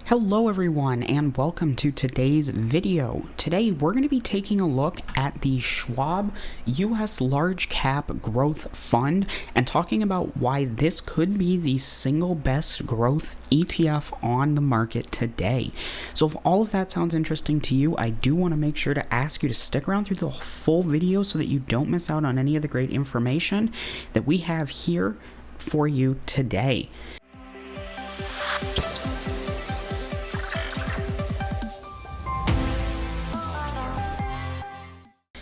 Hello everyone and welcome to today's video. Today we're going to be taking a look at the Schwab US Large Cap Growth Fund and talking about why this could be the single best growth ETF on the market today. So if all of that sounds interesting to you, I do want to make sure to ask you to stick around through the full video so that you don't miss out on any of the great information that we have here for you today.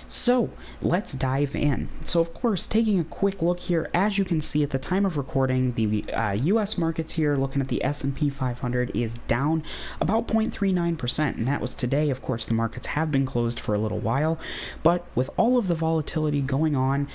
So let's dive in. So of course, taking a quick look here, as you can see at the time of recording, the US markets here, looking at the S&P 500, is down about 0.39%, and that was today. Of course, the markets have been closed for a little while, but with all of the volatility going on,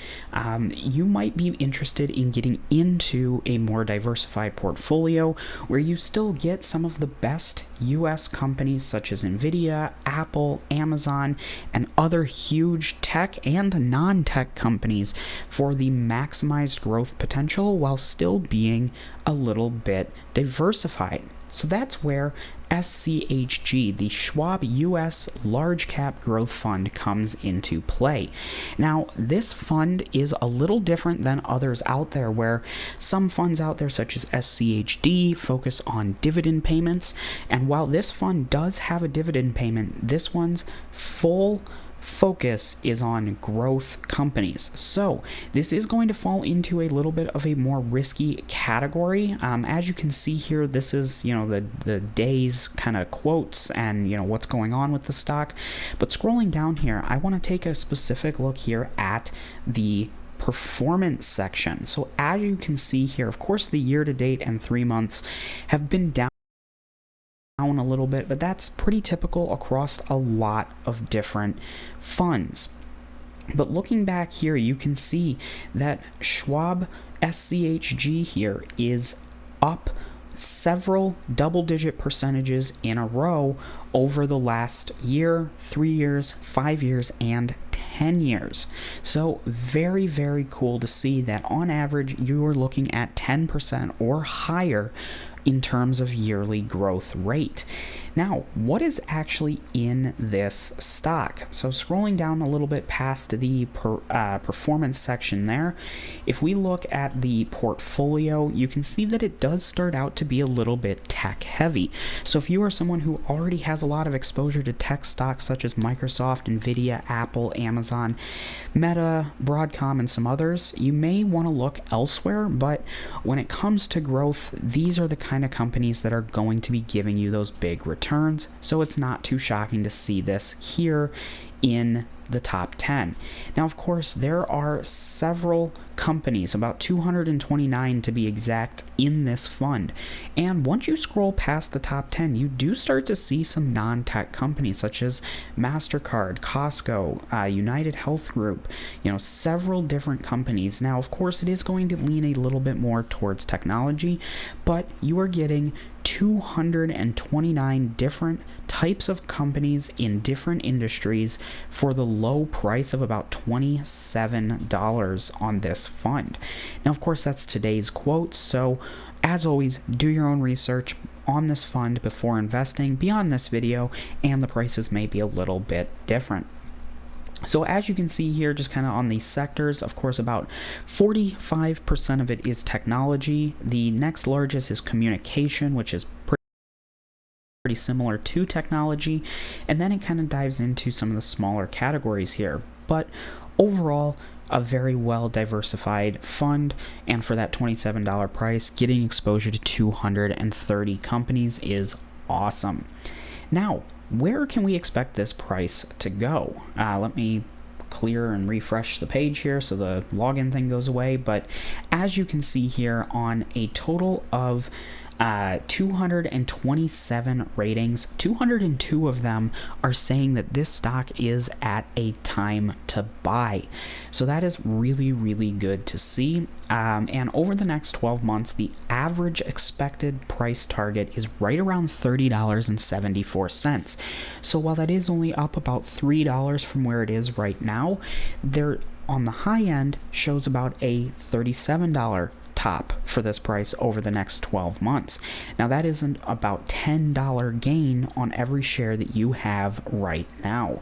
you might be interested in getting into a more diversified portfolio where you still get some of the best US companies such as Nvidia, Apple, Amazon, and other huge tech and non-tech companies for the maximized growth potential while still being a little bit diversified. So that's where SCHG, the Schwab US Large Cap Growth Fund, comes into play. Now, this fund is a little different than others out there, where some funds out there, such as SCHD, focus on dividend payments. And while this fund does have a dividend payment, this one's full focus is on growth companies. So this is going to fall into a little bit of a more risky category. As you can see here, this is, the day's kind of quotes and, what's going on with the stock. But scrolling down here, I want to take a specific look here at the performance section. So as you can see here, of course, the year to date and 3 months have been down a little bit, but that's pretty typical across a lot of different funds. But looking back here, you can see that Schwab SCHG here is up several double-digit percentages in a row over the last year, 3 years, 5 years, and 10 years. So very, very cool to see that on average you are looking at 10% or higher in terms of yearly growth rate. Now, what is actually in this stock? So scrolling down a little bit past the performance section there, if we look at the portfolio, you can see that it does start out to be a little bit tech heavy. So if you are someone who already has a lot of exposure to tech stocks such as Microsoft, Nvidia, Apple, Amazon, Meta, Broadcom, and some others, you may want to look elsewhere. But when it comes to growth, these are the kind of companies that are going to be giving you those big returns, so it's not too shocking to see this here in the top 10. Now, of course, there are several companies, about 229 to be exact, in this fund. And once you scroll past the top 10, you do start to see some non-tech companies such as MasterCard, Costco, United Health Group, several different companies. Now, of course, it is going to lean a little bit more towards technology, but you are getting 229 different types of companies in different industries for the low price of about $27 on this fund. Now, of course, that's today's quote, so as always, do your own research on this fund before investing beyond this video, and the prices may be a little bit different. So as you can see here, just kind of on these sectors, of course, about 45% of it is technology. The next largest is communication, which is pretty similar to technology. And then it kind of dives into some of the smaller categories here. But overall, a very well diversified fund, and for that $27 price, getting exposure to 230 companies is awesome. Now, where can we expect this price to go? Let me clear and refresh the page here so the login thing goes away. But as you can see here, on a total of 227 ratings, 202 of them are saying that this stock is at a time to buy. So that is really, really good to see. And over the next 12 months, the average expected price target is right around $30.74. So while that is only up about $3 from where it is right now, there on the high end shows about a $37 top for this price over the next 12 months. Now that isn't about $10 gain on every share that you have right now.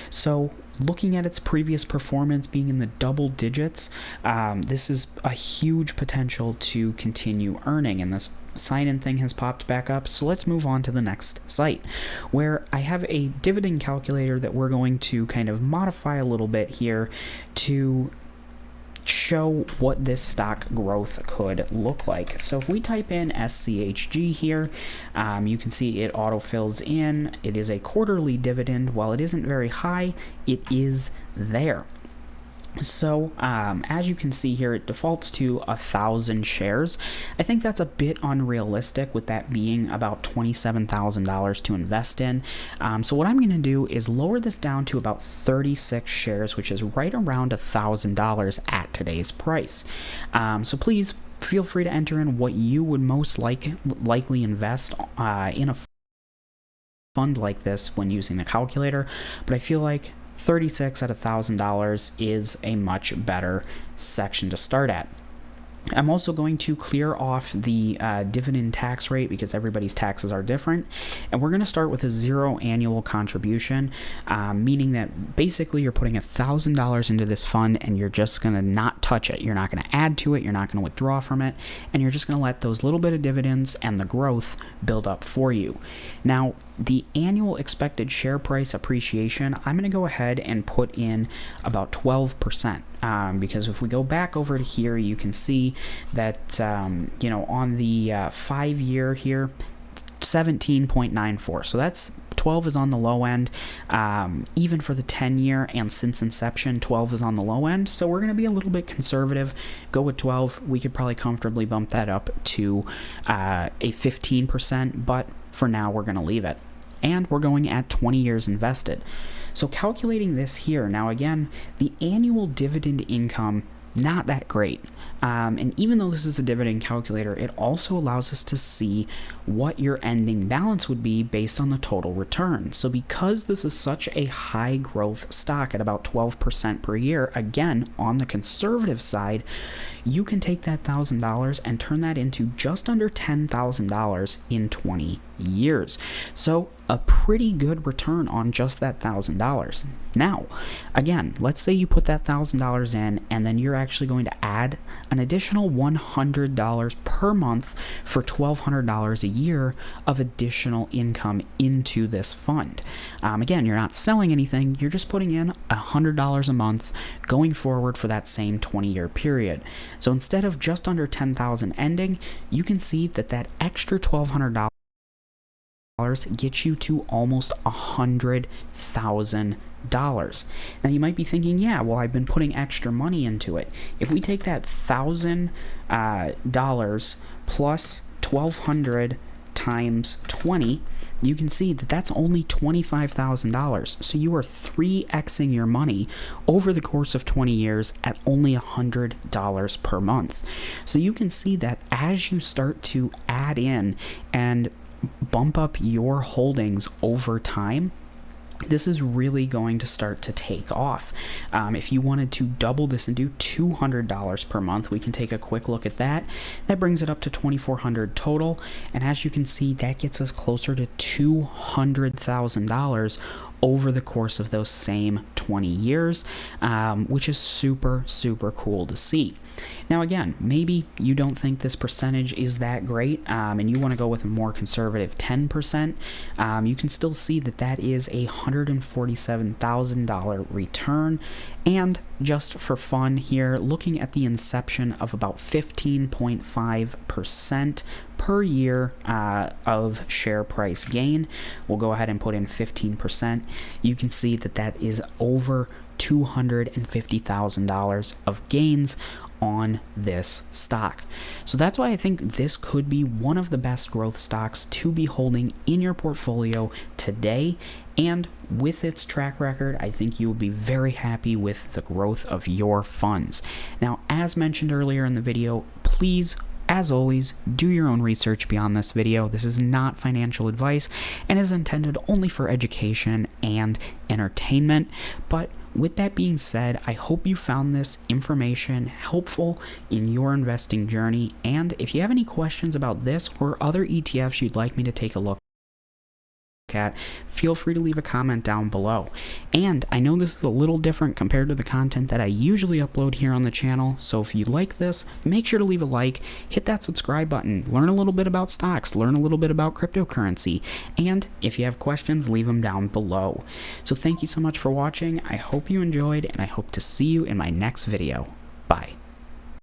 So looking at its previous performance being in the double digits, this is a huge potential to continue earning, and this sign-in thing has popped back up. So let's move on to the next site, where I have a dividend calculator that we're going to kind of modify a little bit here to show what this stock growth could look like. So if we type in SCHG here, you can see it auto-fills in. It is a quarterly dividend. While it isn't very high, it is there. So as you can see here, it defaults to 1,000 shares. I think that's a bit unrealistic, with that being about $27,000 to invest in. So what I'm going to do is lower this down to about 36 shares, which is right around $1,000 at today's price. So please feel free to enter in what you would most likely invest in a fund like this when using the calculator, but I feel like 36 at $1,000 is a much better section to start at. I'm also going to clear off the dividend tax rate, because everybody's taxes are different, and we're going to start with a 0 annual contribution, meaning that basically you're putting $1,000 into this fund and you're just going to not touch it. You're not going to add to it, you're not going to withdraw from it, and you're just going to let those little bit of dividends and the growth build up for you. Now, the annual expected share price appreciation, I'm going to go ahead and put in about 12%. Because if we go back over to here, you can see that, you know, on the 5-year here, 17.94. So that's 12 is on the low end. Even for the 10-year and since inception, 12 is on the low end. So we're going to be a little bit conservative. Go with 12. We could probably comfortably bump that up to a 15%, but for now we're going to leave it. And we're going at 20 years invested. So calculating this here, now again, the annual dividend income, not that great. And even though this is a dividend calculator, it also allows us to see what your ending balance would be based on the total return. So because this is such a high growth stock at about 12% per year, again, on the conservative side, you can take that $1,000 and turn that into just under $10,000 in 20 years. So a pretty good return on just that $1,000. Now, again, let's say you put that $1,000 in, and then you're actually going to add an additional $100 per month for $1,200 a year of additional income into this fund. Again, you're not selling anything, you're just putting in $100 a month going forward for that same 20-year period. So instead of just under $10,000 ending, you can see that that extra $1,200 gets you to almost $100,000. Now you might be thinking, yeah, well, I've been putting extra money into it. If we take that $1,000 plus 1,200 times 20, you can see that that's only $25,000. So you are 3xing your money over the course of 20 years at only $100 per month. So you can see that as you start to add in and bump up your holdings over time, this is really going to start to take off. If you wanted to double this and do $200 per month, we can take a quick look at that. That brings it up to $2,400 total, and as you can see, that gets us closer to $200,000 over the course of those same 20 years, which is super, super cool to see. Now again, maybe you don't think this percentage is that great, and you want to go with a more conservative 10%, you can still see that that is a $147,000 return. And just for fun here, looking at the inception of about 15.5% per year of share price gain, we'll go ahead and put in 15%. You can see that that is over $250,000 of gains on this stock. So that's why I think this could be one of the best growth stocks to be holding in your portfolio today. And with its track record, I think you will be very happy with the growth of your funds. Now, as mentioned earlier in the video, please As always, do your own research beyond this video. This is not financial advice and is intended only for education and entertainment. But with that being said, I hope you found this information helpful in your investing journey. And if you have any questions about this or other ETFs you'd like me to take a look at, feel free to leave a comment down below. And I know this is a little different compared to the content that I usually upload here on the channel, so if you like this, make sure to leave a like, hit that subscribe button, learn a little bit about stocks, learn a little bit about cryptocurrency, and if you have questions, leave them down below. So thank you so much for watching. I hope you enjoyed, and I hope to see you in my next video. Bye.